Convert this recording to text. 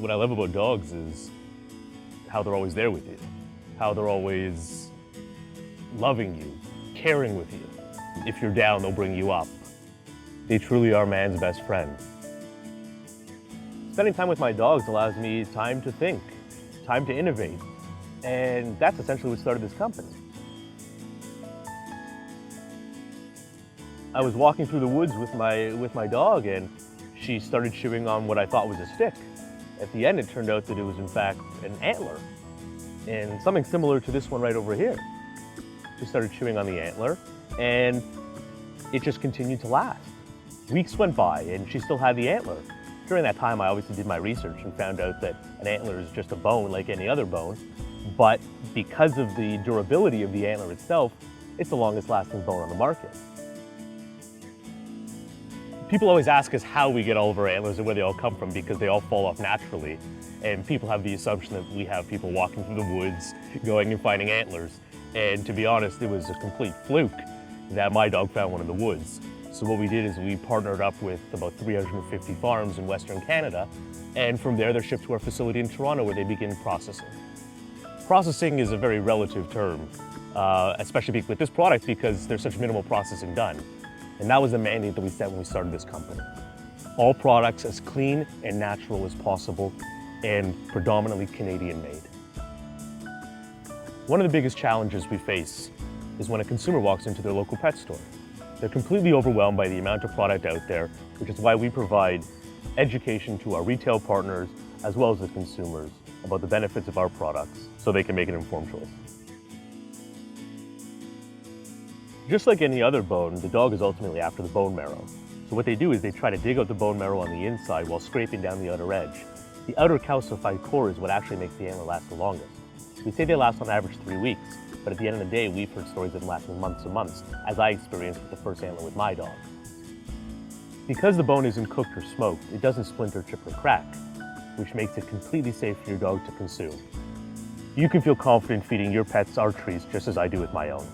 What I love about dogs is how they're always there with you, how they're always loving you, caring with you. If you're down, they'll bring you up. They truly are man's best friend. Spending time with my dogs allows me time to think, time to innovate, and that's essentially what started this company. I was walking through the woods with my dog, and she started chewing on what I thought was a stick. At the end, it turned out that it was in fact an antler, and something similar to this one right over here. She started chewing on the antler, and it just continued to last. Weeks went by, and she still had the antler. During that time, I obviously did my research and found out that an antler is just a bone like any other bone, but because of the durability of the antler itself, it's the longest lasting bone on the market. People always ask us how we get all of our antlers and where they all come from because they all fall off naturally. And people have the assumption that we have people walking through the woods, going and finding antlers. And to be honest, it was a complete fluke that my dog found one in the woods. So what we did is we partnered up with about 350 farms in Western Canada, and from there they're shipped to our facility in Toronto where they begin processing. Processing is a very relative term, especially with this product because there's such minimal processing done. And that was the mandate that we set when we started this company. All products as clean and natural as possible and predominantly Canadian made. One of the biggest challenges we face is when a consumer walks into their local pet store. They're completely overwhelmed by the amount of product out there, which is why we provide education to our retail partners as well as the consumers about the benefits of our products so they can make an informed choice. Just like any other bone, the dog is ultimately after the bone marrow. So what they do is they try to dig out the bone marrow on the inside while scraping down the outer edge. The outer calcified core is what actually makes the antler last the longest. We say they last on average 3 weeks, but at the end of the day, we've heard stories of them lasting months and months, as I experienced with the first antler with my dog. Because the bone isn't cooked or smoked, it doesn't splinter, chip, or crack, which makes it completely safe for your dog to consume. You can feel confident feeding your pets our treats just as I do with my own.